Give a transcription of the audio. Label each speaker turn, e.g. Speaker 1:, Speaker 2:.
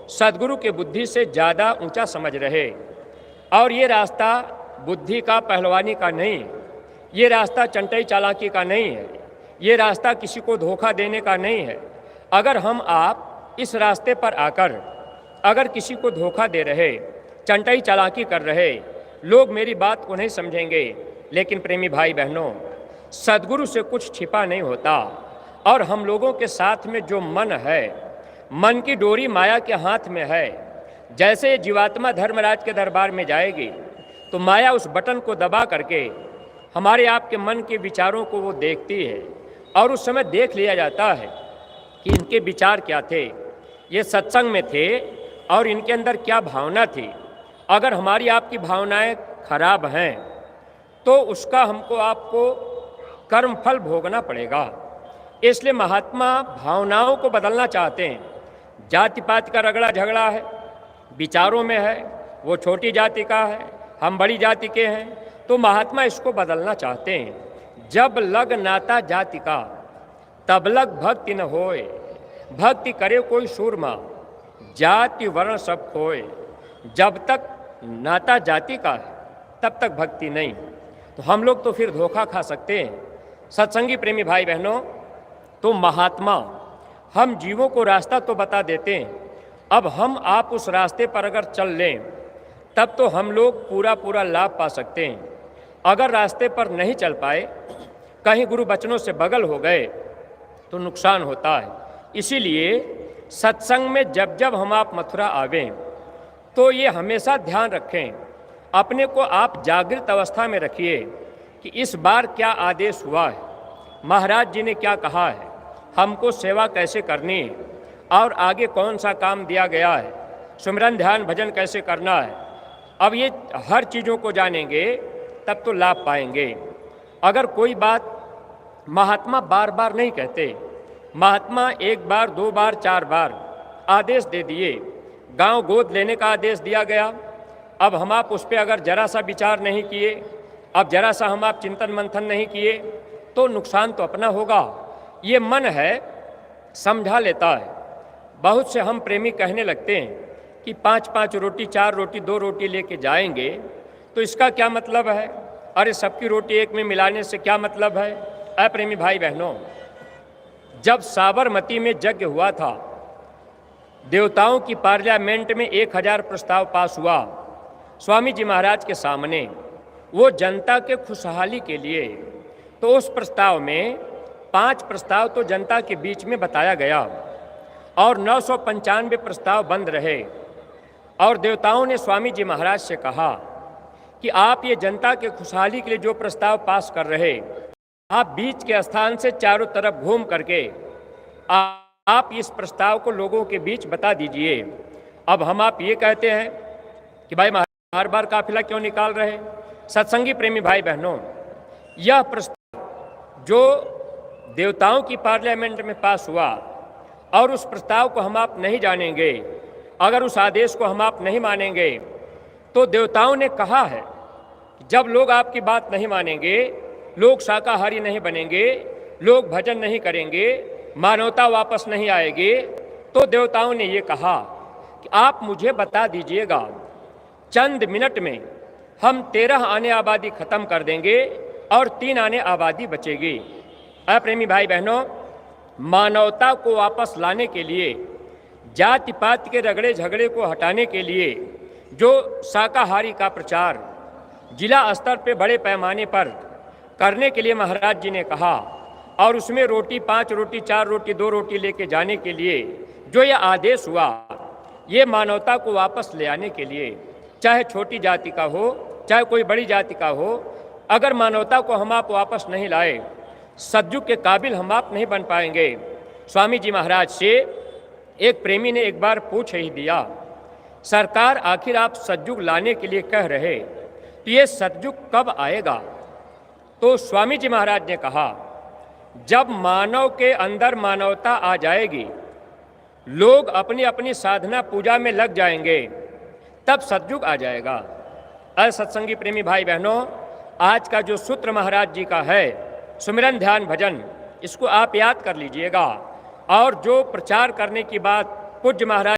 Speaker 1: सद्गुरु के बुद्धि से ज़्यादा ऊंचा समझ रहे। और ये रास्ता बुद्धि का, पहलवानी का नहीं, ये रास्ता चंटई चालाकी का नहीं है, ये रास्ता किसी को धोखा देने का नहीं है। अगर हम आप इस रास्ते पर आकर अगर किसी को धोखा दे रहे, चंटई चालाकी कर रहे, लोग मेरी बात को नहीं समझेंगे। लेकिन प्रेमी भाई बहनों, सद्गुरु से कुछ छिपा नहीं होता। और हम लोगों के साथ में जो मन है, मन की डोरी माया के हाथ में है। जैसे जीवात्मा धर्मराज के दरबार में जाएगी तो माया उस बटन को दबा करके हमारे आपके मन के विचारों को वो देखती है, और उस समय देख लिया जाता है कि इनके विचार क्या थे, ये सत्संग में थे और इनके अंदर क्या भावना थी। अगर हमारी आपकी भावनाएं खराब हैं तो उसका हमको आपको कर्मफल भोगना पड़ेगा। इसलिए महात्मा भावनाओं को बदलना चाहते हैं। जाति पात का रगड़ा झगड़ा है, विचारों में है, वो छोटी जाति का है, हम बड़ी जाति के हैं, तो महात्मा इसको बदलना चाहते हैं। जब लग नाता जाति का तब लग भक्ति न होए, भक्ति करे कोई सूरमा, जाति वर्ण सब खोए। जब तक नाता जाति का है तब तक भक्ति नहीं। तो हम लोग तो फिर धोखा खा सकते हैं। सत्संगी प्रेमी भाई बहनों, तो महात्मा हम जीवों को रास्ता तो बता देते हैं। अब हम आप उस रास्ते पर अगर चल लें तब तो हम लोग पूरा लाभ पा सकते हैं। अगर रास्ते पर नहीं चल पाए, कहीं गुरु बचनों से बगल हो गए तो नुकसान होता है। इसीलिए सत्संग में जब जब हम आप मथुरा आवें तो ये हमेशा ध्यान रखें, अपने को आप जागृत अवस्था में रखिए कि इस बार क्या आदेश हुआ है, महाराज जी ने क्या कहा है, हमको सेवा कैसे करनी है, और आगे कौन सा काम दिया गया है, सुमिरन ध्यान भजन कैसे करना है। अब ये हर चीज़ों को जानेंगे तब तो लाभ पाएंगे। अगर कोई बात महात्मा बार बार नहीं कहते, महात्मा एक बार, दो बार, चार बार आदेश दे दिए, गांव गोद लेने का आदेश दिया गया, अब हम आप उस पर अगर जरा सा विचार नहीं किए, अब जरा सा हम आप चिंतन मंथन नहीं किए तो नुकसान तो अपना होगा। ये मन है समझा लेता है। बहुत से हम प्रेमी कहने लगते हैं कि 5-5 रोटी, 4 रोटी, 2 रोटी लेके जाएंगे तो इसका क्या मतलब है, अरे सबकी रोटी एक में मिलाने से क्या मतलब है। ऐ प्रेमी भाई बहनों, जब साबरमती में यज्ञ हुआ था, देवताओं की पार्लियामेंट में 1000 प्रस्ताव पास हुआ स्वामी जी महाराज के सामने, वो जनता के खुशहाली के लिए। तो उस प्रस्ताव में 5 प्रस्ताव तो जनता के बीच में बताया गया और 995 प्रस्ताव बंद रहे। और देवताओं ने स्वामी जी महाराज से कहा कि आप ये जनता के खुशहाली के लिए जो प्रस्ताव पास कर रहे, आप बीच के स्थान से चारों तरफ घूम करके आप इस प्रस्ताव को लोगों के बीच बता दीजिए। अब हम आप ये कहते हैं कि भाई हर बार काफिला क्यों निकाल रहे। सत्संगी प्रेमी भाई बहनों, यह प्रस्ताव जो देवताओं की पार्लियामेंट में पास हुआ और उस प्रस्ताव को हम आप नहीं जानेंगे, अगर उस आदेश को हम आप नहीं मानेंगे, तो देवताओं ने कहा है जब लोग आपकी बात नहीं मानेंगे, लोग शाकाहारी नहीं बनेंगे, लोग भजन नहीं करेंगे, मानवता वापस नहीं आएगी, तो देवताओं ने ये कहा कि आप मुझे बता दीजिएगा, चंद मिनट में हम 13 आने आबादी खत्म कर देंगे और 3 आने आबादी बचेगी। प्रेमी भाई बहनों, मानवता को वापस लाने के लिए, जाति पात के रगड़े झगड़े को हटाने के लिए जो शाकाहारी का प्रचार जिला स्तर पे बड़े पैमाने पर करने के लिए महाराज जी ने कहा, और उसमें रोटी 5 रोटी, 4 रोटी, 2 रोटी लेके जाने के लिए जो ये आदेश हुआ, ये मानवता को वापस ले आने के लिए, चाहे छोटी जाति का हो चाहे कोई बड़ी जाति का हो, अगर मानवता को हम आप वापस नहीं लाए, सतयुग के काबिल हम आप नहीं बन पाएंगे। स्वामी जी महाराज से एक प्रेमी ने एक बार पूछ ही दिया, सरकार आखिर आप सतयुग लाने के लिए कह रहे, तो ये सतयुग कब आएगा। तो स्वामी जी महाराज ने कहा, जब मानव के अंदर मानवता आ जाएगी, लोग अपनी अपनी साधना पूजा में लग जाएंगे, तब सतयुग आ जाएगा। सत्संगी प्रेमी भाई बहनों, आज का जो सूत्र महाराज जी का है, सुमिरन ध्यान भजन, इसको आप याद कर लीजिएगा। और जो प्रचार करने की बात पूज्य महाराज